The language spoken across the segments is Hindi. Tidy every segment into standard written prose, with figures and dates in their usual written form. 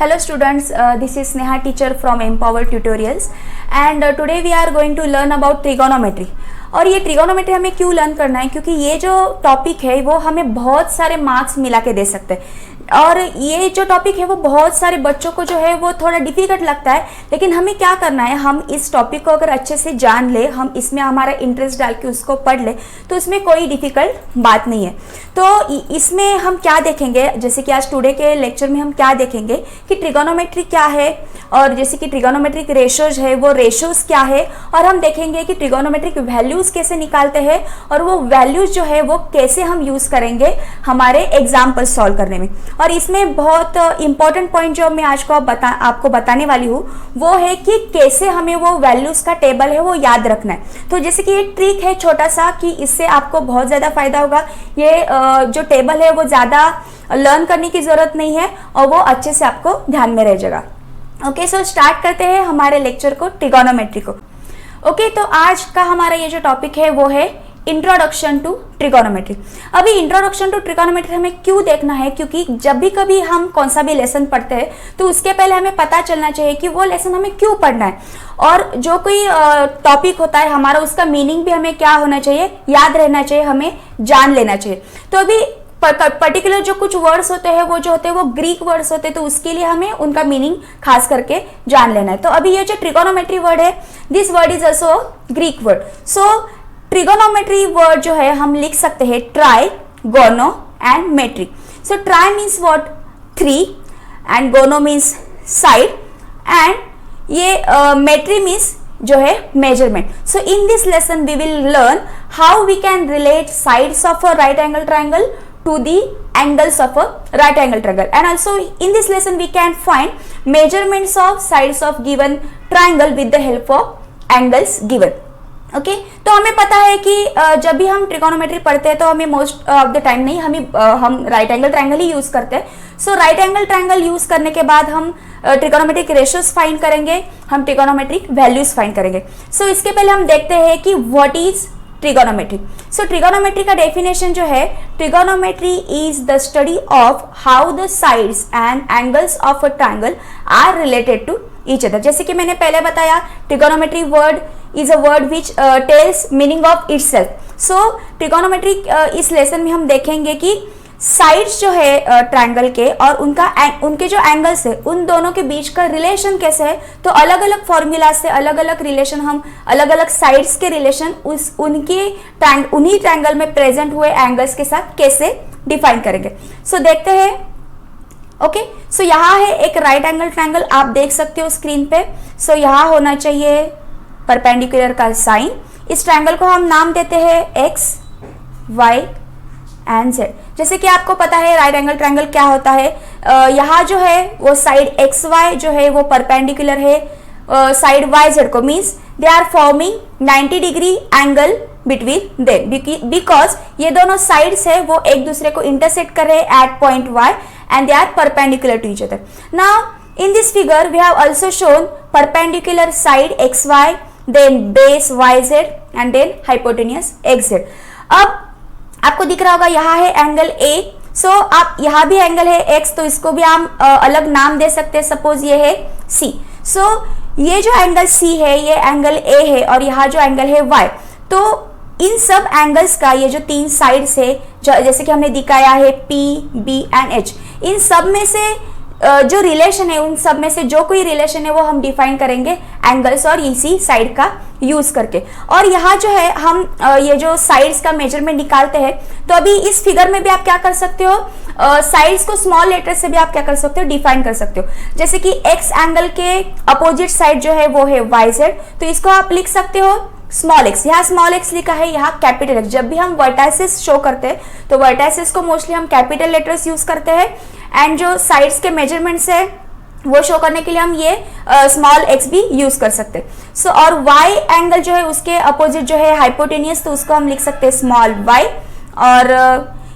Hello students, this is Sneha teacher from Empower Tutorials and today we are going to learn about trigonometry। और ये ट्रिगोनोमेट्री हमें क्यों लर्न करना है, क्योंकि ये जो टॉपिक है वो हमें बहुत सारे मार्क्स मिला के दे सकते हैं। और ये जो टॉपिक है वो बहुत सारे बच्चों को जो है वो थोड़ा डिफिकल्ट लगता है, लेकिन हमें क्या करना है, हम इस टॉपिक को अगर अच्छे से जान ले, हम इसमें हमारा इंटरेस्ट डाल के उसको पढ़ ले तो इसमें कोई डिफिकल्ट बात नहीं है। तो इसमें हम क्या देखेंगे, जैसे कि आज टुडे के लेक्चर में हम क्या देखेंगे कि ट्रिगोनोमेट्री क्या है, और जैसे कि ट्रिगोनोमेट्रिक रेशोज है वो रेशोज क्या है, और हम देखेंगे कि ट्रिगोनोमेट्रिक वैल्यूज कैसे निकालते हैं और वो वैल्यूज जो है वो कैसे हम यूज करेंगे हमारे एग्जाम्पल सॉल्व करने में। और इसमें बहुत इंपॉर्टेंट पॉइंट जो मैं आज को आपको बताने वाली हूँ वो है कि कैसे हमें वो वैल्यूज का टेबल है वो याद रखना है। तो जैसे कि एक ट्रिक है छोटा सा कि इससे आपको बहुत ज़्यादा फायदा होगा। ये जो टेबल है वो ज़्यादा लर्न करने की ज़रूरत नहीं है और वो अच्छे से आपको ध्यान में रह जाएगा। ओके, सो स्टार्ट करते हैं हमारे लेक्चर को, ट्रिगोनोमेट्री को। ओके, तो आज का हमारा ये जो टॉपिक है वो है इंट्रोडक्शन टू ट्रिगोनोमेट्री। अभी इंट्रोडक्शन टू ट्रिगोनोमेट्री हमें क्यों देखना है, क्योंकि जब भी कभी हम कौन सा भी लेसन पढ़ते हैं तो उसके पहले हमें पता चलना चाहिए कि वो लेसन हमें क्यों पढ़ना है, और जो कोई टॉपिक होता है हमारा उसका मीनिंग भी हमें क्या होना चाहिए, याद रहना चाहिए, हमें जान लेना चाहिए। तो अभी पर्टिकुलर जो कुछ वर्ड्स होते हैं वो जो होते हैं वो ग्रीक वर्ड्स होते हैं, तो उसके लिए हमें उनका मीनिंग खास करके जान लेना है। तो अभी ये जो ट्रिगोनोमेट्री वर्ड है, this word is also Greek word. So trigonometry word जो है हम लिख सकते हैं tri, gono and metry. So tri means what, 3, and gono means side, and ये मेट्री मीन्स जो है measurement. So in this lesson we will learn how we can relate sides of a right angle triangle to the angles of a right angle triangle, and also in this lesson we can find measurements of sides of given triangle with the help of angles given। Okay, तो हमें पता है कि जब भी हम ट्रिगोनोमेट्री पढ़ते हैं तो हमें मोस्ट ऑफ द टाइम नहीं, हम राइट एंगल ट्राइंगल ही यूज करते हैं। सो राइट एंगल ट्राइंगल यूज करने के बाद हम ट्रिगोनोमेट्रिक रेशियोज फाइंड करेंगे, हम ट्रिगोनोमेट्रिक वैल्यूज फाइंड करेंगे। सो इसके पहले हम देखते हैं कि what is trigonometry. So trigonometry का डेफिनेशन जो है, trigonometry is the study of how the sides and angles of a triangle are related to each other. जैसे कि मैंने पहले बताया, trigonometry word is a word which tells meaning of itself. So trigonometry इस लेसन में हम देखेंगे कि साइड्स जो है ट्रायंगल के और उनके जो एंगल्स है उन दोनों के बीच का रिलेशन कैसे है, तो अलग अलग फॉर्मूला से अलग अलग रिलेशन, हम अलग अलग साइड्स के रिलेशन उन्हीं ट्रायंगल में प्रेजेंट हुए एंगल्स के साथ कैसे डिफाइन करेंगे। सो देखते हैं। ओके, सो यहाँ है एक राइट एंगल ट्रायंगल, आप देख सकते हो स्क्रीन पे। सो यहाँ होना चाहिए परपेंडिकुलर का साइन। इस ट्रायंगल को हम नाम देते हैं एक्स, वाई एंड जेड। जैसे कि आपको पता है राइट एंगल ट्रायंगल क्या होता है, यहाँ जो है वो साइड एक्स वाई जो है वो परपेंडिकुलर है साइड वाई जेड को, means they are forming 90 degree angle between them, because ये दोनों साइड्स है वो एक दूसरे को इंटरसेक्ट कर रहे हैं at point Y and they are perpendicular to each other. Now in this figure we have also shown perpendicular side X Y, then base Y Z and then hypotenuse X Z. अब आपको दिख रहा होगा यहाँ है एंगल ए। सो आप यहाँ भी एंगल है एक्स, तो इसको भी हम अलग नाम दे सकते हैं, सपोज ये है सी। सो ये जो एंगल सी है ये एंगल ए है और यहाँ जो एंगल है वाई। तो इन सब एंगल्स का ये जो 3 साइड्स है, जैसे कि हमने दिखाया है पी, बी एंड एच, इन सब में से जो रिलेशन है उन सब में से जो कोई रिलेशन है वो हम डिफाइन करेंगे एंगल्स और इसी साइड का यूज करके। और यहाँ जो है हम ये जो साइड्स का मेजरमेंट निकालते हैं, तो अभी इस फिगर में भी आप क्या कर सकते हो, साइड्स को स्मॉल लेटर से भी आप क्या कर सकते हो, डिफाइन कर सकते हो। जैसे कि एक्स एंगल के अपोजिट साइड जो है वो है वाई जेड, तो इसको आप लिख सकते हो स्मॉल एक्स। यहाँ स्मॉल एक्स लिखा है, यहाँ कैपिटल एक्स। जब भी हम वर्टाइसेस शो करते हैं तो वर्टाइसेस को मोस्टली हम कैपिटल लेटर्स यूज करते हैं, एंड जो साइड्स के मेजरमेंट्स है वो शो करने के लिए हम ये स्मॉल एक्स भी यूज कर सकते हैं। सो और वाई एंगल जो है उसके अपोजिट जो है हाइपोटेन्यूस, तो उसको हम लिख सकते हैं स्मॉल वाई, और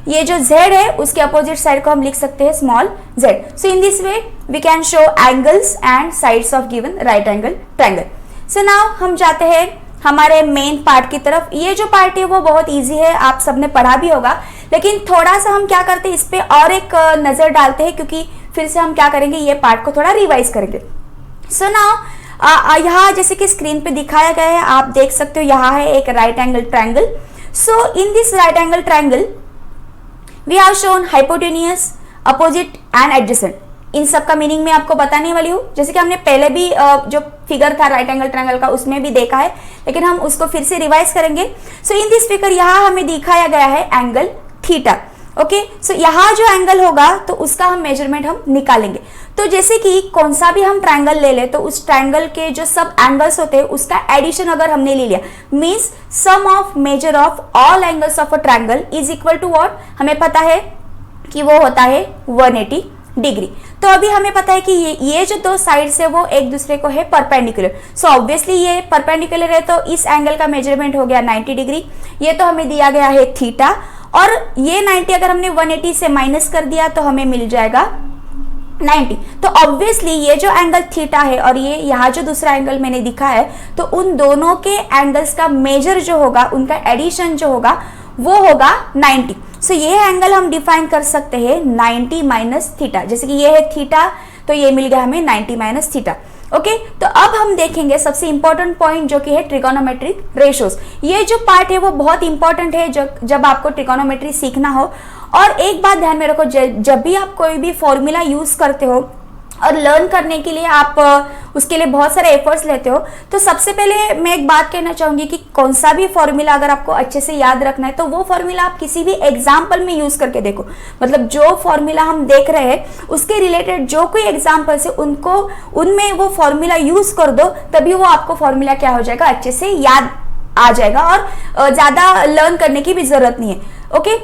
ये जो जेड है उसके अपोजिट साइड को हम लिख सकते हैं small z. So in this way we can show angles and sides of given right angle triangle. So now हम जाते हैं हमारे मेन पार्ट की तरफ। ये जो पार्ट है वो बहुत इजी है, आप सबने पढ़ा भी होगा, लेकिन थोड़ा सा हम क्या करते हैं इस पे और एक नजर डालते हैं, क्योंकि फिर से हम क्या करेंगे, ये पार्ट को थोड़ा रिवाइज करेंगे। सो नाउ यहाँ जैसे कि स्क्रीन पे दिखाया गया है, आप देख सकते हो यहाँ है एक right angle triangle. So in this right angle triangle we have shown hypotenuse, opposite and adjacent. इन सब का मीनिंग मैं आपको बताने वाली हूँ, जैसे कि हमने पहले भी जो फिगर था राइट एंगल ट्रायंगल का उसमें भी देखा है, लेकिन हम उसको फिर से रिवाइज करेंगे। सो इन दिस फिगर यहाँ हमें दिखाया गया है एंगल थीटा। ओके, सो यहाँ जो एंगल होगा तो उसका हम मेजरमेंट हम निकालेंगे। तो जैसे कि कौन सा भी हम ट्रायंगल ले ले तो उस ट्रायंगल के जो सब एंगल्स होते हैं उसका एडिशन अगर हमने ले लिया, means sum of measure of all angles of a triangle is equal to what, हमें पता है कि वो होता है 180 डिग्री। तो अभी हमें पता है कि ये जो दो साइड्स है वो एक दूसरे को है परपेंडिकुलर। सो ऑब्वियसली ये परपेंडिकुलर है तो इस एंगल का मेजरमेंट हो गया 90 डिग्री। ये तो हमें दिया गया है थीटा, और ये 90 अगर हमने 180 से माइनस कर दिया तो हमें मिल जाएगा 90। तो ऑब्वियसली ये जो एंगल थीटा है और ये यहाँ जो दूसरा एंगल मैंने दिखा है, तो उन दोनों के एंगल्स का मेजर जो होगा, उनका एडिशन जो होगा वो होगा 90। सो ये एंगल हम डिफाइन कर सकते हैं 90 माइनस थीटा। जैसे कि ये है थीटा तो ये मिल गया हमें 90 माइनस थीटा। ओके, तो अब हम देखेंगे सबसे इंपॉर्टेंट पॉइंट जो कि है ट्रिगोनोमेट्रिक रेशोज। ये जो पार्ट है वो बहुत इंपॉर्टेंट है जब आपको ट्रिगोनोमेट्री सीखना हो। और एक बात ध्यान में रखो, जब भी आप कोई भी फॉर्मूला यूज करते हो और लर्न करने के लिए आप उसके लिए बहुत सारे एफर्ट्स लेते हो, तो सबसे पहले मैं एक बात कहना चाहूंगी कि कौन सा भी फॉर्मूला अगर आपको अच्छे से याद रखना है तो वो फॉर्मूला आप किसी भी एग्जाम्पल में यूज करके देखो। मतलब जो फॉर्मूला हम देख रहे हैं उसके रिलेटेड जो कोई एग्जाम्पल्स है उनमें वो फॉर्मूला यूज कर दो, तभी वो आपको फॉर्मूला क्या हो जाएगा, अच्छे से याद आ जाएगा और ज्यादा लर्न करने की भी जरूरत नहीं है। ओके,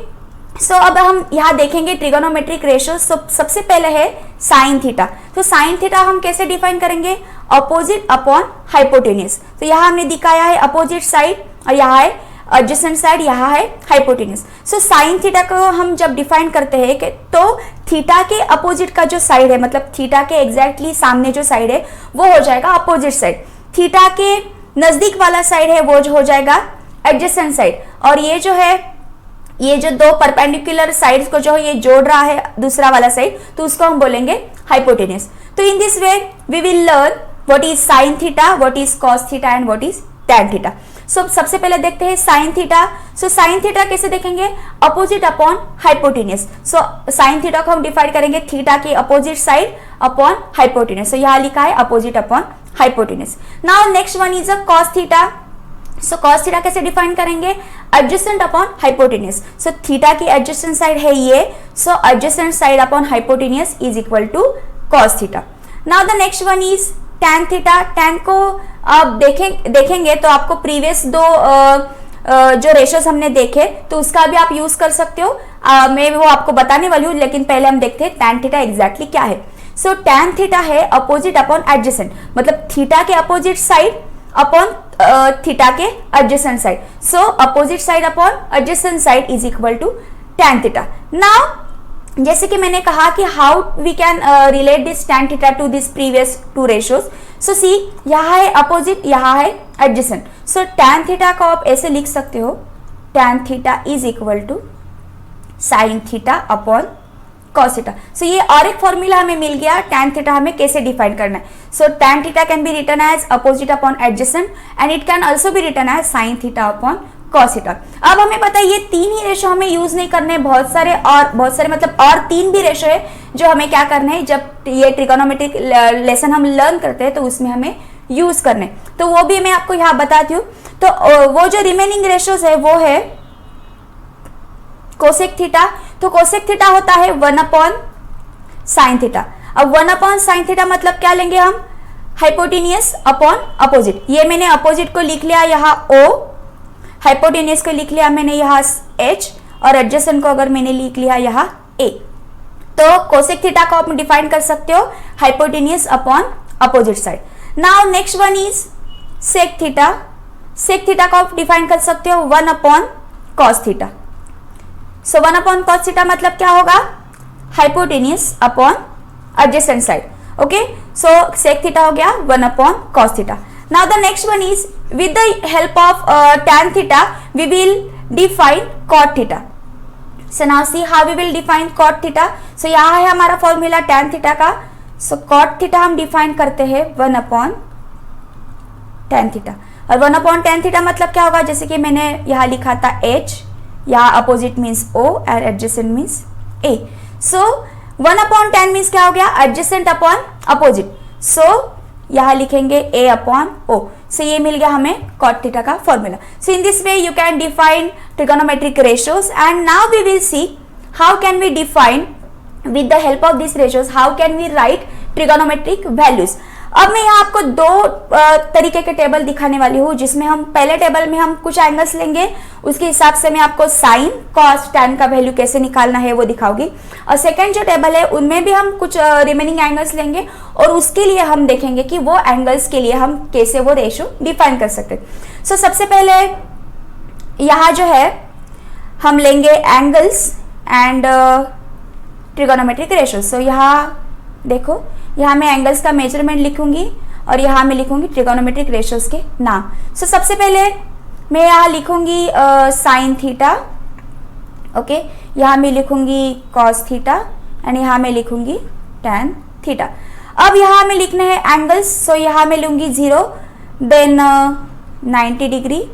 सो अब हम यहाँ देखेंगे ट्रिगोनोमेट्रिक रेशो। सबसे पहले है साइन थीटा। तो साइन थीटा हम कैसे डिफाइन करेंगे, अपोजिट अपॉन हाइपोटेनियस। तो यहाँ हमने दिखाया है अपोजिट साइड और यहाँ है एडजेसेंट साइड, यहाँ है हाइपोटेनियस। सो साइन थीटा को हम जब डिफाइन करते हैं कि तो थीटा के अपोजिट का जो साइड है, मतलब थीटा के एग्जैक्टली सामने जो साइड है वो हो जाएगा अपोजिट साइड। थीटा के नजदीक वाला साइड है वो जो हो जाएगा एडजेसेंट साइड, और ये जो दो परपेंडिकुलर साइड्स को जो ये जोड़ रहा है दूसरा वाला साइड, तो उसको हम बोलेंगे हाइपोटेनियस। तो in this way we will learn what is sine theta, what is cos theta and what is tan theta. So सबसे पहले देखते हैं sine theta. So sine theta कैसे देखेंगे, opposite upon hypotenuse. So sine theta को हम डिफाइन करेंगे थीटा की opposite side upon hypotenuse. So यहाँ लिखा है opposite upon hypotenuse. Now next one is a cos theta. So cos theta कैसे डिफाइन करेंगे, adjacent upon hypotenuse. So theta की एडजेसेंट साइड है ये, so adjacent side upon hypotenuse is equal to cos theta. Now the next one is tan theta. Tan को आप देखेंगे तो आपको प्रीवियस दो जो रेशोज हमने देखे तो उसका भी आप यूज कर सकते हो। मैं वो आपको बताने वाली हूँ, लेकिन पहले हम देखते हैं टैन थीटा एग्जैक्टली क्या है। सो टैन थीटा है अपोजिट अपॉन एडजेसेंट, मतलब थीटा के अपोजिट साइड अपॉन थीटा के adjacent side. So opposite side upon adjacent side is equal to tan theta. Now जैसे कि मैंने कहा कि how we can relate this tan theta to this previous two ratios. So see, यहाँ है अपोजिट, यहाँ है एडजेसेंट। सो टैन थीटा को आप ऐसे लिख सकते हो, tan theta is equal to sine theta upon cos theta. So ये और एक फॉर्मूला हमें मिल गया टैन थीटा हमें कैसे डिफाइन करना है। So tan theta can be written as opposite upon adjacent and it can also be written as sine theta upon cos theta. अब हमें पता है ये तीन ही रेशो हमें यूज नहीं करने, बहुत सारे मतलब और तीन भी रेशो है जो हमें क्या करना है जब ये ट्रिगोनोमेट्रिक लेसन हम लर्न करते हैं तो उसमें हमें यूज करने, तो वो भी मैं आपको यहाँ बताती हूँ। तो वो जो रिमेनिंग रेशोज है वो है कोसेक थीटा। तो कोसेक थीटा होता है 1 अपॉन साइन थीटा। अब 1 अपॉन साइन थीटा मतलब क्या लेंगे हम, हाइपोटेनियस अपॉन अपोजिट। ये मैंने अपोजिट को लिख लिया यहाँ O, हाइपोटेनियस को लिख लिया मैंने यहाँ H, और एडजेसेंट को अगर मैंने लिख लिया यहाँ A। तो कोसेक थीटा को आप डिफाइन कर सकते हो hypotenuse upon opposite side. Now next one is sec theta. Sec theta को आप डिफाइन कर सकते हो 1 upon cos theta. So 1 upon cos theta मतलब क्या होगा, hypotenuse upon adjacent side. Okay, so sec theta हो गया 1 upon cos theta. Now the next one is with the help of tan theta we will define cot theta. So now see how we will define cot theta. So यहाँ है हमारा फॉर्मूला tan थीटा का. सो कॉट थीटा हम डिफाइन करते हैं 1/tan थीटा. और 1/tan थीटा मतलब क्या होगा, जैसे कि मैंने यहाँ लिखा था h, यहाँ अपोजिट मीन्स o और adjacent means a. So 1/tan means क्या हो गया, एडजेसेंट अपॉन अपोजिट. सो यहाँ लिखेंगे a/o. सो ये मिल गया हमें cot थीटा का formula. So in this way you can define trigonometric ratios. And now we will see how can we define with the help of these ratios how can we write trigonometric values. अब मैं यहाँ आपको दो तरीके के टेबल दिखाने वाली हूँ, जिसमें हम पहले टेबल में हम कुछ एंगल्स लेंगे, उसके हिसाब से मैं आपको साइन कॉस टैन का वैल्यू कैसे निकालना है वो दिखाऊंगी. और सेकंड जो टेबल है उनमें भी हम कुछ रिमेनिंग एंगल्स लेंगे और उसके लिए हम देखेंगे कि वो एंगल्स के लिए हम कैसे वो रेशियो डिफाइन कर सकते हैं. सो सबसे पहले यहाँ जो है हम लेंगे एंगल्स एंड ट्रिगोनोमेट्रिक रेशियो. सो यहाँ देखो, यहाँ मैं एंगल्स का मेजरमेंट लिखूंगी और यहाँ मैं लिखूंगी ट्रिगोनोमेट्रिक रेशियोज के नाम. सो सबसे पहले मैं यहाँ लिखूंगी साइन थीटा. ओके, यहाँ मैं लिखूंगी कॉस थीटा एंड यहाँ मैं लिखूंगी टैन थीटा. अब यहाँ मैं लिखने हैं एंगल्स. सो यहाँ मैं लूंगी 0, then 90 degree,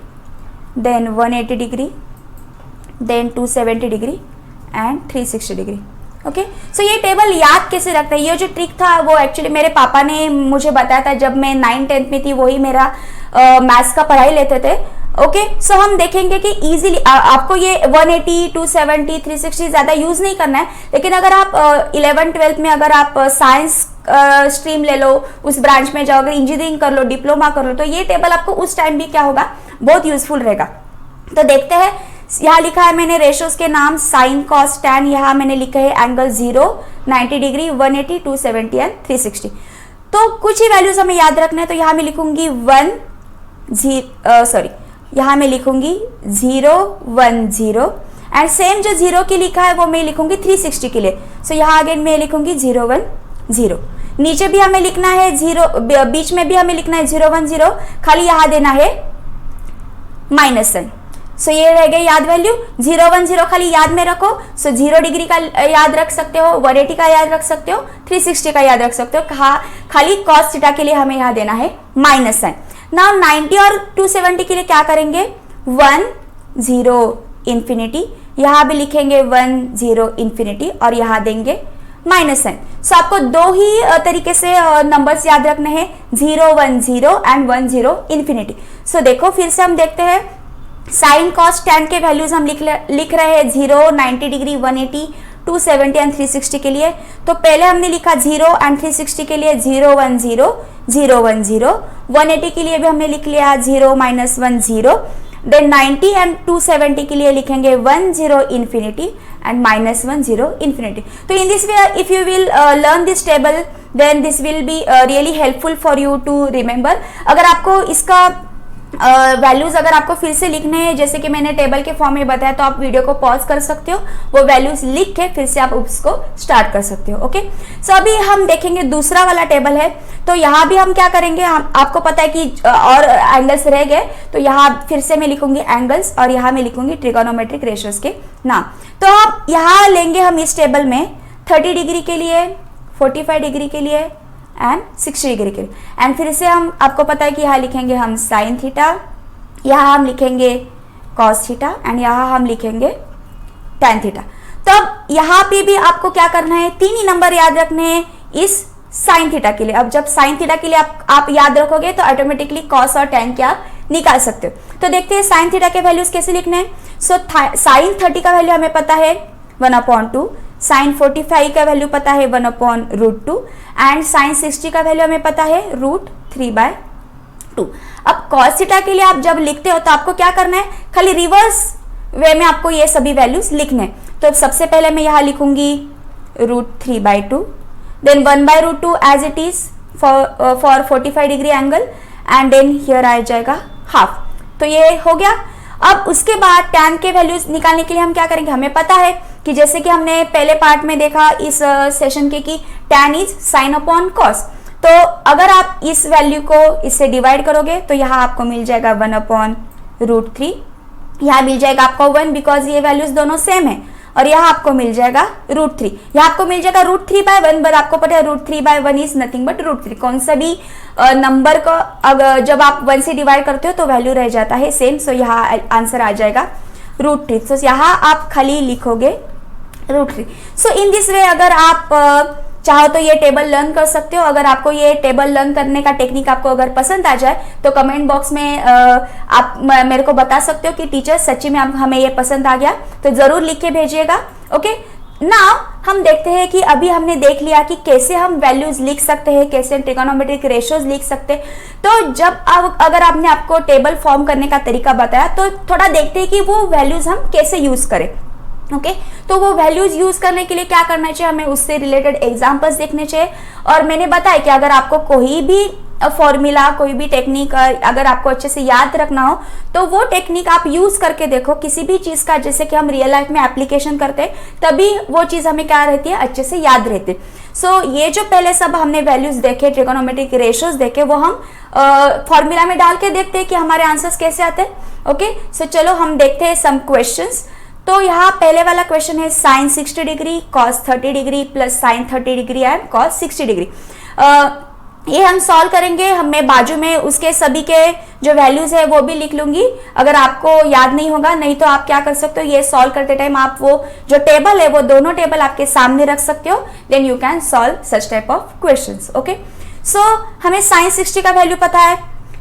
then 180 degree, then 270 degree and 360 degree. Okay, so ये टेबल याद कैसे रखते हैं, ये जो ट्रिक था वो एक्चुअली मेरे पापा ने मुझे बताया था जब मैं 9th-10th में थी. वही मेरा मैथ्स का पढ़ाई लेते थे. ओके, सो हम देखेंगे कि इजीली आपको ये 180, 270, 360 ज़्यादा यूज़ नहीं करना है. लेकिन अगर आप 11th-12th में अगर आप साइंस स्ट्रीम ले लो, उस ब्रांच में जाओ, अगर इंजीनियरिंग कर लो, डिप्लोमा कर लो, तो ये टेबल आपको उस टाइम भी क्या होगा, बहुत यूजफुल रहेगा. तो देखते हैं, यहाँ लिखा है मैंने रेशियोज के नाम साइन कॉस टैन. यहाँ मैंने लिखा है एंगल 0, 90 डिग्री, 180, 270 एंड 360. तो कुछ ही वैल्यूज हमें याद रखना है. तो यहाँ मैं लिखूंगी 0, 1, 0 एंड सेम जो 0 की लिखा है वो मैं लिखूंगी 360 के लिए. सो यहाँ अगेन मैं लिखूंगी 0, 1, 0. नीचे भी हमें लिखना है 0, बीच में भी हमें लिखना है 0, 1, 0. खाली यहाँ देना है -1. सो ये रह गए याद वैल्यू. 0, 1, 0 खाली याद में रखो. सो 0 डिग्री का याद रख सकते हो, 180 का याद रख सकते हो, 360 का याद रख सकते हो. खाली cos थीटा के लिए हमें यहाँ देना है -1. नाउ 90 और 270 के लिए क्या करेंगे, 1, 0, इन्फिनिटी. यहाँ भी लिखेंगे 1, 0, इन्फिनिटी और यहाँ देंगे -1. सो आपको दो ही तरीके से नंबर्स याद रखने हैं, 0, 1, 0 एंड 1, 0, इन्फिनिटी. सो देखो फिर से हम देखते हैं. साइन कॉस टैन के वैल्यूज हम लिख रहे हैं 0, 90 डिग्री, 180, 270 एंड 360 के लिए. तो पहले हमने लिखा 0 एंड 360 के लिए 0, 1, 0, 0, 1, 0. 180 के लिए भी हमने लिख लिया 0, -1, 0. देन 90 एंड 270 के लिए लिखेंगे 1, 0, इन्फिनिटी एंड -1, 0, इन्फिनिटी. तो in this way if you will learn this table then this will be really helpful for you to remember. अगर आपको इसका वैल्यूज अगर आपको फिर से लिखने हैं, जैसे कि मैंने टेबल के फॉर्म में बताया, तो आप वीडियो को पॉज कर सकते हो, वो वैल्यूज लिख के फिर से आप उसको स्टार्ट कर सकते हो. ओके, सो अभी हम देखेंगे दूसरा वाला टेबल है. तो यहाँ भी हम क्या करेंगे, आपको पता है कि और एंगल्स रह गए, तो यहाँ फिर से मैं लिखूंगी एंगल्स और यहाँ मैं लिखूंगी ट्रिगोनोमेट्रिक रेशियोज के नाम. तो अब यहाँ लेंगे हम इस टेबल में 30 डिग्री के लिए, 45 डिग्री के लिए एंड 60 डिग्री के लिए. एंड फिर से हम, आपको पता है कि यहाँ लिखेंगे हम साइन थीटा, यहाँ हम लिखेंगे कॉस थीटा एंड यहाँ हम लिखेंगे टैन थीटा. तो अब यहाँ पे भी आपको क्या करना है, 3 ही नंबर याद रखने हैं इस साइन थीटा के लिए. अब जब साइन थीटा के लिए आप याद रखोगे तो ऑटोमेटिकली कॉस और टैन के आप निकाल सकते हो. तो देखते हैं साइन थीटा के वैल्यूज कैसे लिखने हैं. सो साइन 30 का वैल्यू हमें पता है 1/2, साइन 45 का वैल्यू पता है 1/√2 एंड साइन 60 का वैल्यू हमें पता है √3/2. अब cos थीटा के लिए आप जब लिखते हो तो आपको क्या करना है, खाली रिवर्स वे में आपको ये सभी वैल्यूज लिखने हैं. तो सबसे पहले मैं यहाँ लिखूंगी √3/2, then 1/√2 as it is for 45 degree angle and then here आ जाएगा हाफ. तो ये हो गया. अब उसके बाद टैन के वैल्यूज निकालने के लिए हम क्या करेंगे, हमें पता है कि जैसे कि हमने पहले पार्ट में देखा इस सेशन के कि tan is sine upon cos. तो अगर आप इस वैल्यू को इससे डिवाइड करोगे तो यहाँ आपको मिल जाएगा 1/√3. यहाँ मिल जाएगा आपको 1 बिकॉज ये वैल्यूज दोनों सेम है. और यहाँ आपको मिल जाएगा √3। यहाँ आपको मिल जाएगा √3/1, बट आपको पता है √3/1 इज नथिंग बट √3। कौन सा भी नंबर को अगर जब आप 1 से डिवाइड करते हो तो वैल्यू रह जाता है सेम। सो यहाँ आंसर आ जाएगा √3। सो यहाँ आप खाली लिखोगे √3। सो इन दिस वे अगर आप चाहो तो ये टेबल लर्न कर सकते हो। अगर आपको ये टेबल लर्न करने का टेक्निक आपको अगर पसंद आ जाए तो कमेंट बॉक्स में आप मेरे को बता सकते हो कि टीचर सच्ची में हमें ये पसंद आ गया, तो जरूर लिख के भेजिएगा। ओके, नाउ हम देखते हैं कि अभी हमने देख लिया कि कैसे हम वैल्यूज लिख सकते हैं, कैसे ट्रिगोनोमेट्रिक रेशियोज लिख सकते हैं। तो जब अगर आपने आपको टेबल फॉर्म करने का तरीका बताया तो थोड़ा देखते हैं कि वो वैल्यूज हम कैसे यूज करें। ओके, तो वो वैल्यूज यूज करने के लिए क्या करना चाहिए, हमें उससे रिलेटेड एग्जांपल्स देखने चाहिए। और मैंने बताया कि अगर आपको कोई भी फॉर्मूला, कोई भी टेक्निक अगर आपको अच्छे से याद रखना हो तो वो टेक्निक आप यूज करके देखो किसी भी चीज का, जैसे कि हम रियल लाइफ में एप्लीकेशन करते हैं तभी वो चीज हमें क्या रहती है, अच्छे से याद रहती है। सो ये जो पहले सब हमने वैल्यूज देखे, ट्रिगोनोमेट्रिक रेशियोज देखे, वो हम फॉर्मूला में डाल के देखते हैं कि हमारे आंसर्स कैसे आते हैं। ओके, सो चलो हम देखते हैं सम क्वेश्चंस। तो यहाँ पहले वाला क्वेश्चन है sin 60 degree cos 30 degree plus sin 30 degree and cos 60 degree. ये हम सॉल्व करेंगे। मैं बाजू में उसके सभी के जो वैल्यूज है वो भी लिख लूंगी, अगर आपको याद नहीं होगा। नहीं तो आप क्या कर सकते हो, ये सॉल्व करते टाइम आप वो जो टेबल है वो दोनों टेबल आपके सामने रख सकते हो, then you can solve such type of questions. Okay, so हमें sin 60 का वैल्यू पता है।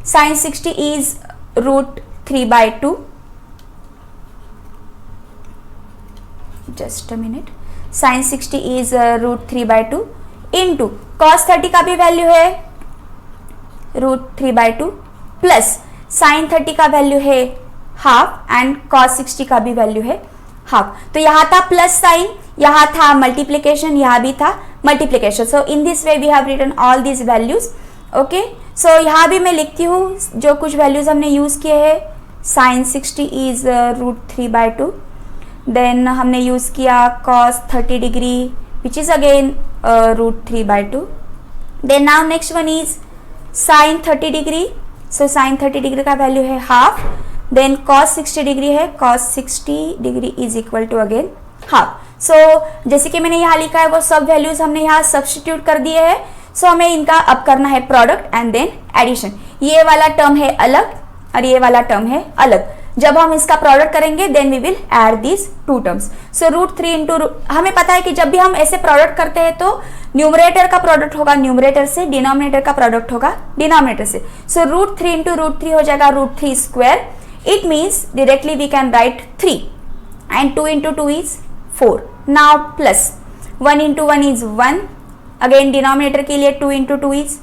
sin 60 is √3/2। Just a minute, sin 60 is √3/2 into cos 30 का भी वैल्यू है √3/2 प्लस sin 30 का वैल्यू है हाफ एंड cos 60 का भी वैल्यू है हाफ। तो यहाँ था प्लस साइन, यहाँ था मल्टीप्लीकेशन, यहाँ भी था multiplication. So in this way we have written all these values. Okay, so यहाँ भी मैं लिखती हूँ जो कुछ वैल्यूज हमने यूज किए हैं। sin 60 इज √3/2, देन हमने यूज किया cos 30 degree which is again √3/2। Then now next one is sin 30 degree. So sin 30 degree का वैल्यू है हाफ, देन cos 60 डिग्री है, cos 60 degree is equal to again half. So जैसे कि मैंने यहाँ लिखा है वो सब वैल्यूज हमने यहाँ सब्स्टिट्यूट कर दिए हैं। सो हमें इनका अब करना है प्रोडक्ट एंड देन एडिशन। ये वाला टर्म है अलग और ये वाला टर्म है अलग। जब हम इसका प्रोडक्ट करेंगे then we will add these two terms. So √3 into, हमें पता है कि जब भी हम ऐसे प्रोडक्ट करते हैं तो न्यूमरेटर का प्रोडक्ट होगा न्यूमरेटर से, डिनोमिनेटर का प्रोडक्ट होगा डिनोमिनेटर से। सो √3 इंटू √3 हो जाएगा √3 square. It means directly we can write 3 and 2 into 2 is 4। Now plus 1 into 1 is 1, again denominator के लिए 2 इंटू 2 इज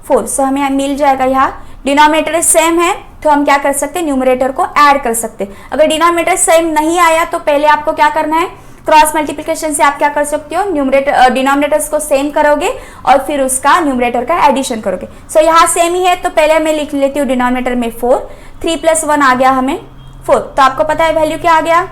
4। सो हमें मिल जाएगा, यहाँ डिनोमिनेटर सेम है तो हम क्या कर सकते हैं, न्यूमरेटर को ऐड कर सकते हैं। अगर डिनोमिनेटर सेम नहीं आया तो पहले आपको क्या करना है, क्रॉस मल्टीप्लिकेशन से आप क्या कर सकते हो, न्यूमरेटर डिनोमिनेटर्स को सेम करोगे और फिर उसका न्यूमरेटर का एडिशन करोगे। सो यहाँ सेम ही है तो पहले मैं लिख लेती हूँ डिनोमिनेटर में 4, 3 + 1 आ गया हमें 4। तो आपको पता है वैल्यू क्या आ गया,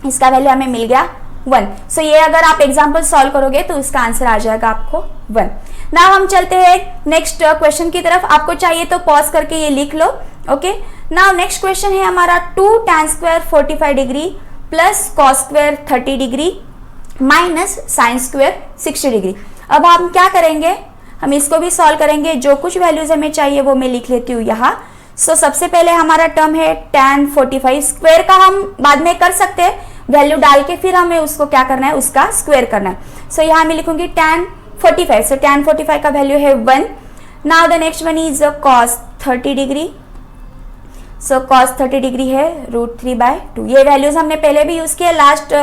इसका वैल्यू हमें मिल गया 1। सो ये अगर आप एग्जाम्पल सॉल्व करोगे तो इसका आंसर आ जाएगा आपको 1। नाउ हम चलते हैं नेक्स्ट क्वेश्चन की तरफ। आपको चाहिए तो पॉज करके ये लिख लो। ओके, नाउ नेक्स्ट क्वेश्चन है हमारा 2 tan square 45 degree plus cos square 30 degree minus sin square 60 degree. अब हम क्या करेंगे, हम इसको भी सॉल्व करेंगे। जो कुछ वैल्यूज हमें चाहिए वो मैं लिख लेती हूँ यहाँ। सो सबसे पहले हमारा टर्म है tan 45, स्क्वायर का हम बाद में कर सकते हैं वैल्यू डाल के, फिर हमें उसको क्या करना है, उसका स्क्वायर करना है। सो यहाँ मैं लिखूंगी tan 45। सो tan 45 का वैल्यू है 1। Now the next one is cos 30 degree. So cos 30 degree है √3/2। ये वैल्यूज हमने पहले भी यूज किया लास्ट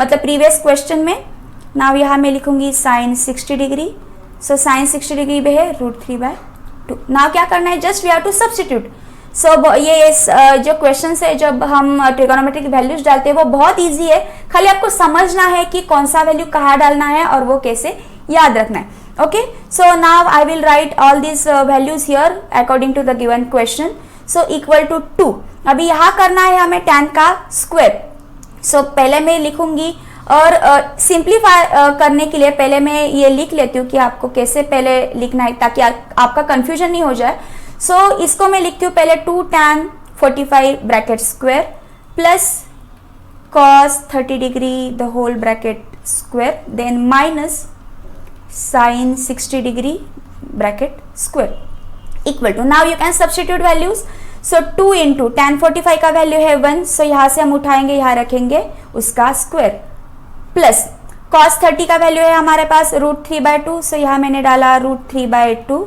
मतलब प्रीवियस क्वेश्चन में। नाउ यहाँ मैं लिखूंगी sin 60 degree. So sin 60 degree भी है √3/2। नाउ क्या करना है, just we have to substitute. So ये जो क्वेश्चन है जब हम ट्रिगोनोमेट्रिक वैल्यूज डालते हैं वो बहुत ईजी है, खाली आपको समझना है कि कौन सा वैल्यू कहाँ डालना है और वो कैसे याद रखना है। Okay, so now I will write all this values here according to the given question. So equal to 2। अभी यहाँ करना है हमें tan का स्क्वायर। सो पहले मैं लिखूंगी और सिंप्लीफाई करने के लिए पहले मैं ये लिख लेती हूँ कि आपको कैसे पहले लिखना है ताकि आपका कंफ्यूजन नहीं हो जाए। सो इसको मैं लिखती हूँ पहले 2 tan 45 bracket square plus cos 30 degree the whole bracket square, then minus sin 60 degree bracket square equal to, now you can substitute values. So 2 into tan 45 का वैल्यू है 1, सो यहाँ से हम उठाएंगे, यहाँ रखेंगे उसका स्क्वायर, प्लस cos 30 का वैल्यू है हमारे पास √3/2, सो यहाँ मैंने डाला √3/2,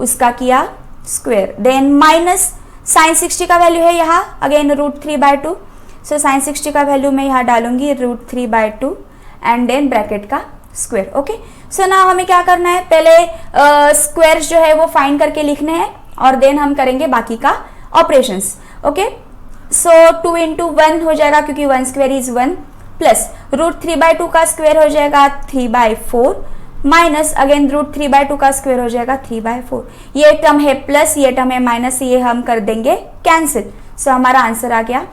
उसका किया स्क्वायर, देन माइनस sin 60 का वैल्यू है यहाँ अगेन √3/2, सो sin 60 का वैल्यू मैं यहाँ डालूंगी √3/2 एंड देन ब्रैकेट का स्क्वायर. ओके, सो नाउ हमें क्या करना है, पहले स्क्वायर्स जो है वो फाइंड करके लिखने हैं और देन हम करेंगे बाकी का ऑपरेशंस. ओके, सो 2 into 1 हो जाएगा क्योंकि 1 स्क्वायर इज 1, प्लस √3/2 का स्क्वायर हो जाएगा 3/4, माइनस अगेन √3/2 का स्क्वायर हो जाएगा 3/4. ये टर्म है प्लस, ये टर्म है माइनस, ये हम कर देंगे कैंसिल. सो हमारा आंसर आ गया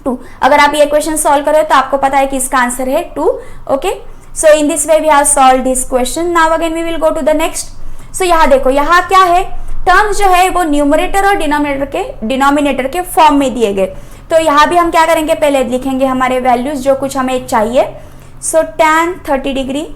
2. अगर आप ये क्वेश्चन सॉल्व करो तो आपको पता है कि इसका आंसर है 2. Okay, so in this way we have solved this question. Now again we will go to the next. So यहाँ देखो, यहाँ क्या है, टर्म्स जो है वो न्यूमरेटर और डिनोमिनेटर के फॉर्म में दिए गए. तो यहाँ भी हम क्या करेंगे, पहले लिखेंगे हमारे वैल्यूज जो कुछ हमें चाहिए. सो tan 30 डिग्री,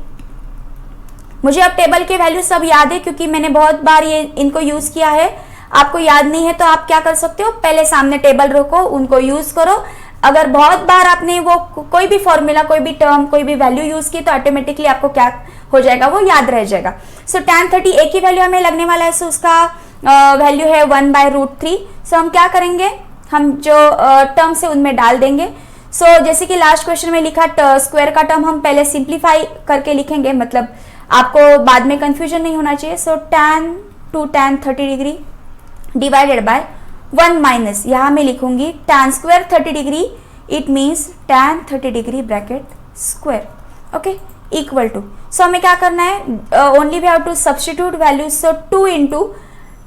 मुझे अब टेबल के वैल्यू सब याद है क्योंकि मैंने बहुत बार ये इनको यूज किया है. आपको याद नहीं है तो आप क्या कर सकते हो, पहले सामने टेबल रखो, उनको यूज करो. अगर बहुत बार आपने वो कोई भी फॉर्मूला, कोई भी टर्म, कोई भी वैल्यू यूज की तो ऑटोमेटिकली आपको क्या हो जाएगा, वो याद रह जाएगा. सो tan 30 एक ही वैल्यू हमें लगने वाला है, सो उसका वैल्यू है 1/√3. सो हम क्या करेंगे, हम जो टर्म्स है उनमें डाल देंगे. सो जैसे कि लास्ट क्वेश्चन में लिखा, स्क्वायर का टर्म हम पहले सिंप्लीफाई करके लिखेंगे, मतलब आपको बाद में कंफ्यूजन नहीं होना चाहिए. So tan 30 degree divided by 1 minus, यहाँ मैं लिखूंगी tan square 30 degree, it means tan 30 degree bracket square. Okay, equal to, so हमें क्या करना है, only we have to substitute values. So 2 into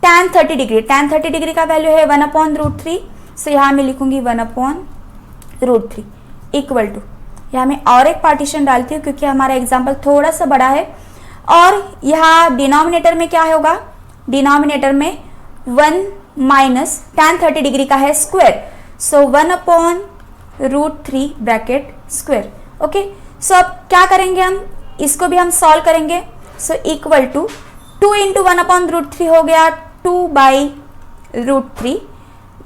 tan 30 degree, tan 30 degree का वैल्यू है 1/√3, सो यहाँ मैं लिखूंगी 1/√3 इक्वल टू, यहाँ मैं और एक पार्टीशन डालती हूँ क्योंकि हमारा एग्जाम्पल थोड़ा सा बड़ा है. और यहाँ डिनोमिनेटर में क्या होगा, डिनोमिनेटर में 1 माइनस tan 30 डिग्री का है स्क्वायर, सो 1/√3 ब्रैकेट स्क्वायर. ओके, सो अब क्या करेंगे, हम इसको भी हम सॉल्व करेंगे. सो इक्वल टू 2 into 1/√3 हो गया 2/√3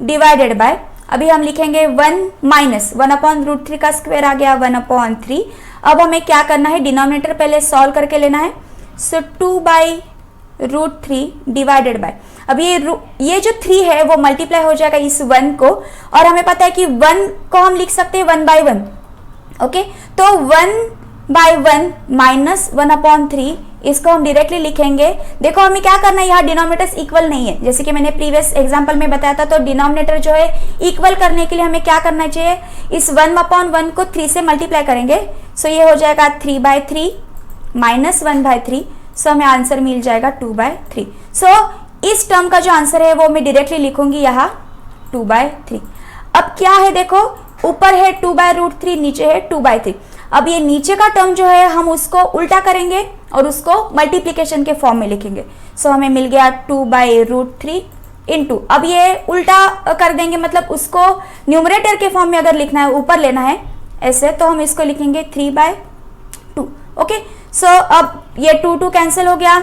डिवाइडेड बाय, अभी हम लिखेंगे 1 माइनस 1/√3 का स्क्वायर आ गया 1/3. अब हमें क्या करना है, डिनोमिनेटर पहले सॉल्व करके लेना है. सो 2/√3 डिवाइडेड बाय, अब ये जो 3 है वो मल्टीप्लाई हो जाएगा इस 1 को, और हमें पता है कि 1 को हम लिख सकते हैं 1/1. ओके, तो 1/1 माइनस 1/3, इसको हम डायरेक्टली लिखेंगे. देखो हमें क्या करना है, यहाँ डिनोमिनेटर्स इक्वल नहीं है, जैसे कि मैंने प्रीवियस एग्जांपल में बताया था. तो डिनोमिनेटर जो है इक्वल करने के लिए हमें क्या करना चाहिए, इस 1/1 को 3 से मल्टीप्लाई करेंगे. सो ये हो जाएगा 3/3 माइनस 1/3, सो हमें आंसर मिल जाएगा 2/3. सो इस टर्म का जो आंसर है वो मैं डायरेक्टली लिखूंगी यहाँ 2/3. अब क्या है, देखो ऊपर है 2/√3, नीचे है 2/3. अब ये नीचे का टर्म जो है हम उसको उल्टा करेंगे और उसको मल्टीप्लिकेशन के फॉर्म में लिखेंगे. सो हमें मिल गया 2/√3 इंटू, अब ये उल्टा कर देंगे, मतलब उसको न्यूमरेटर के फॉर्म में अगर लिखना है, ऊपर लेना है ऐसे, तो हम इसको लिखेंगे 3/2. ओके, सो अब ये 2 कैंसिल हो गया.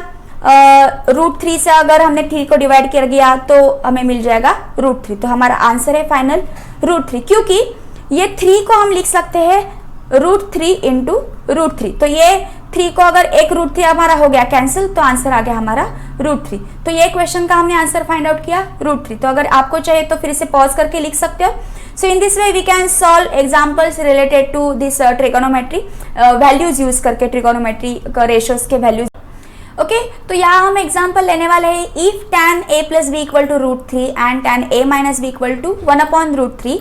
√3 से अगर हमने 3 को डिवाइड कर दिया तो हमें मिल जाएगा √3. तो हमारा आंसर है फाइनल √3, क्योंकि ये 3 को हम लिख सकते हैं √3 इंटू √3. तो ये 3 को अगर एक √3 हमारा हो गया कैंसिल, तो आंसर आ गया हमारा √3. तो ये क्वेश्चन का हमने आंसर फाइंड आउट किया √3. तो अगर आपको चाहिए तो फिर से पॉज करके लिख सकते हो. So in this way we can solve examples related to this trigonometry, values use करके ट्रिगोनोमेट्री रेशियोज के वैल्यूज. ओके, तो यहाँ हम एग्जाम्पल लेने वाले हैं. If tan a plus b equal to √3 and tan a minus b equal to 1/√3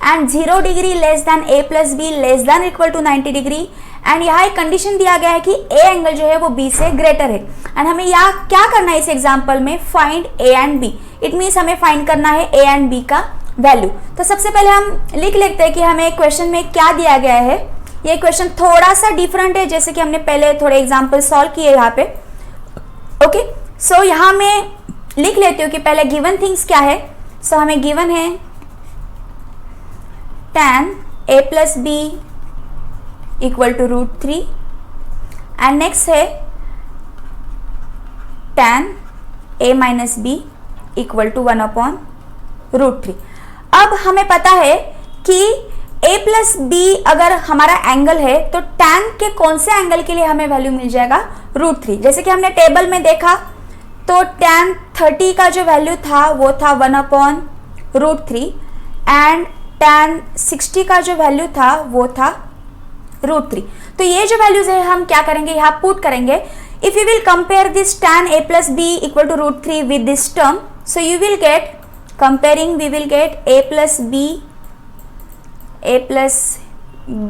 and 0 degree less than a plus b less than equal to 90 degree. And यहाँ एक कंडीशन दिया गया है कि a एंगल जो है वो b से ग्रेटर है. एंड हमें यहाँ क्या करना है इस एग्जाम्पल में, find a and b. It means हमें फाइंड करना है a एंड b का वैल्यू. तो सबसे पहले हम लिख लेते हैं कि हमें क्वेश्चन में क्या दिया गया है. ये क्वेश्चन थोड़ा सा डिफरेंट है, जैसे कि हमने पहले थोड़े एग्जाम्पल सॉल्व किए यहाँ पे. ओके, सो यहाँ मैं लिख लेती हूँ कि पहले गिवन थिंग्स क्या है. सो हमें गिवन है tan a plus B equal to √3 and next है tan a minus B equal to 1/√3। अब हमें पता है कि a प्लस बी अगर हमारा एंगल है तो tan के कौन से एंगल के लिए हमें वैल्यू मिल जाएगा √3। जैसे कि हमने टेबल में देखा तो tan 30 का जो वैल्यू था वो था 1/√3 एंड tan 60 का जो वैल्यू था वो था √3। तो ये जो वैल्यूज है हम क्या करेंगे, यहाँ पुट करेंगे। If you will compare this tan a plus B equal to √3 with this term, so you will get comparing, we will get a plus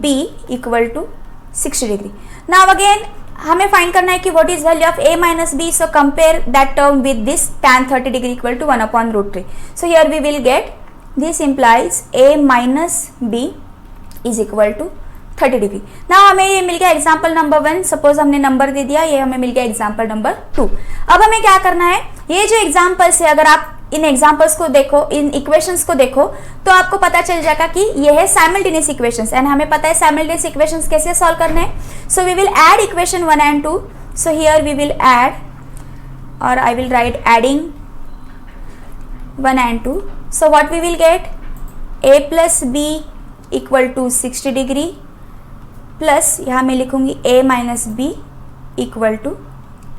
b equal to 60 degree. Now again हमें फाइंड करना है कि what is value of a minus b, so compare that term with this tan 30 degree equal to 1/√3. So here we will get, this implies a minus b is equal to 30 degree. ना हमें ये मिल गया एग्जाम्पल नंबर 1, सपोज हमने नंबर दे दिया, ये हमें मिल गया एग्जाम्पल नंबर 2। अब हमें क्या करना है, ये जो एग्जाम्पल्स है अगर आप इन एग्जाम्पल्स को देखो, इन इक्वेशंस को देखो तो आपको पता चल जाएगा कि ये है साइमल्टेनियस इक्वेशंस एंड हमें पता है साइमल्टेनियस इक्वेशंस कैसे सॉल्व करने हैं। So we will add equation 1 and 2। So here we will add, और I will write adding 1 and 2। So what we will get, a plus B equal to 60 degree plus यहाँ मैं लिखूंगी a minus B equal to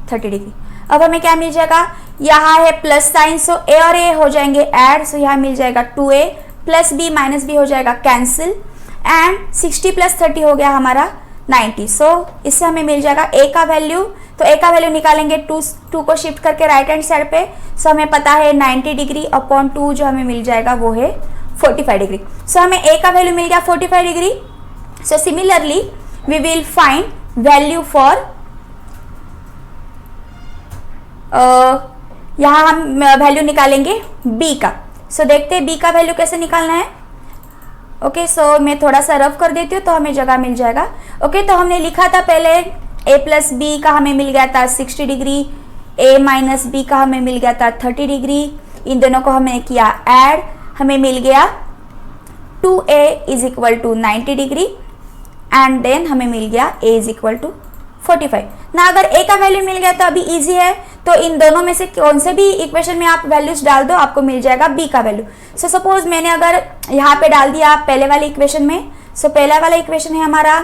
30 degree. अब हमें क्या मिल जाएगा, यहाँ है प्लस साइन, सो a और a हो जाएंगे ऐड, सो यहाँ मिल जाएगा 2a plus b minus b हो जाएगा कैंसिल एंड 60 प्लस 30 हो गया हमारा 90। सो इससे हमें मिल जाएगा a का वैल्यू, तो a का वैल्यू निकालेंगे 2 को शिफ्ट करके राइट हैंड साइड पे। सो हमें पता है 90 डिग्री अपॉन 2 जो हमें मिल जाएगा वो है 45 डिग्री। सो हमें a का वैल्यू मिल गया 45 degree. So similarly we will find value for, यहाँ हम वैल्यू निकालेंगे b का। सो देखते हैं b का वैल्यू कैसे निकालना है। ओके, सो मैं थोड़ा सा रफ कर देती हूँ तो हमें जगह मिल जाएगा। ओके, तो हमने लिखा था पहले a प्लस बी का हमें मिल गया था 60 डिग्री, a माइनस बी का हमें मिल गया था 30 डिग्री। इन दोनों को हमने किया ऐड, हमें मिल गया 2a is equal to 90 degree and then हमें मिल गया a इज इक्वल टू 45 ना। अगर a का वैल्यू मिल गया तो अभी इजी है, तो इन दोनों में से कौन से भी इक्वेशन में आप वैल्यूज डाल दो आपको मिल जाएगा b का वैल्यू। सो सपोज मैंने अगर यहाँ पे डाल दिया पहले वाले इक्वेशन में, सो पहला वाला इक्वेशन है हमारा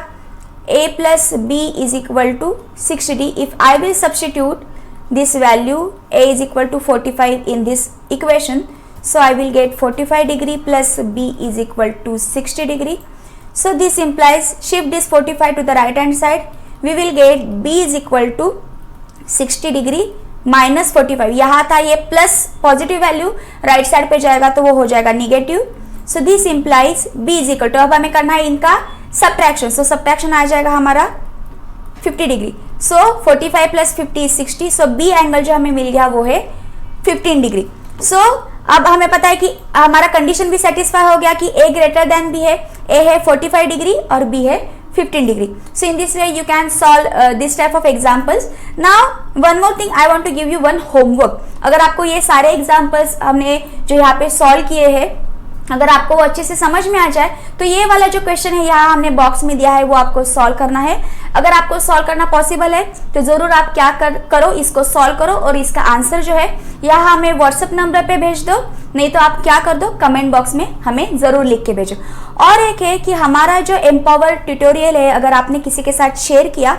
a plus b is equal to 60। If I will substitute this value a is equal to 45 in this equation, so I will get 45 degree plus b is equal to 60 degree. So this implies shift this 45 to the right hand side, we will get b is equal to 60 degree minus 45। यहाँ था ये plus positive value, right side पे जाएगा तो वो हो जाएगा negative. So this implies b is equal to, अब हमें करना है इनका सब्ट्रैक्शन। सो सब्ट्रैक्शन आ जाएगा हमारा 50 degree. So 45 plus 50 is 60। So b angle जो हमें मिल गया वो है 15 डिग्री। सो अब हमें पता है कि हमारा कंडीशन भी सेटिस्फाई हो गया कि a ग्रेटर देन b है, a है 45 डिग्री और b है 15 degree. So in this way you can solve this type of examples. Now one more thing, I want to give you one homework. अगर आपको ये सारे एग्जांपल्स हमने जो यहाँ पे सॉल्व किए हैं अगर आपको वो अच्छे से समझ में आ जाए तो ये वाला जो क्वेश्चन है यहाँ हमने बॉक्स में दिया है वो आपको सॉल्व करना है। अगर आपको सॉल्व करना पॉसिबल है तो ज़रूर आप क्या करो, इसको सॉल्व करो और इसका आंसर जो है यहाँ हमें व्हाट्सएप नंबर पे भेज दो, नहीं तो आप क्या कर दो कमेंट बॉक्स में हमें ज़रूर लिख के भेजो। और एक है कि हमारा जो एम्पावर ट्यूटोरियल है अगर आपने किसी के साथ शेयर किया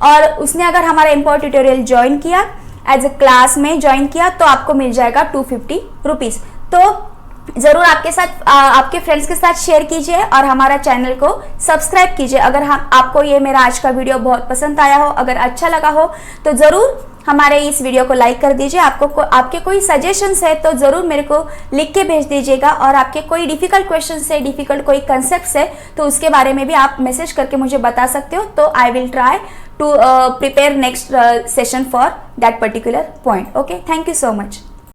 और उसने अगर हमारा एम्पावर ट्यूटोरियल ज्वाइन किया एज ए क्लास में ज्वाइन किया तो आपको मिल जाएगा 250 रुपीज़। तो ज़रूर आपके साथ आपके फ्रेंड्स के साथ शेयर कीजिए और हमारा चैनल को सब्सक्राइब कीजिए। अगर हम आपको ये मेरा आज का वीडियो बहुत पसंद आया हो, अगर अच्छा लगा हो तो ज़रूर हमारे इस वीडियो को लाइक कर दीजिए। आपके कोई सजेशंस है तो ज़रूर मेरे को लिख के भेज दीजिएगा और आपके कोई डिफ़िकल्ट क्वेश्चंस है, डिफ़िकल्ट कोई कंसेप्ट्स है तो उसके बारे में भी आप मैसेज करके मुझे बता सकते हो। तो I will try to prepare next session for that particular point. Okay, thank you so much.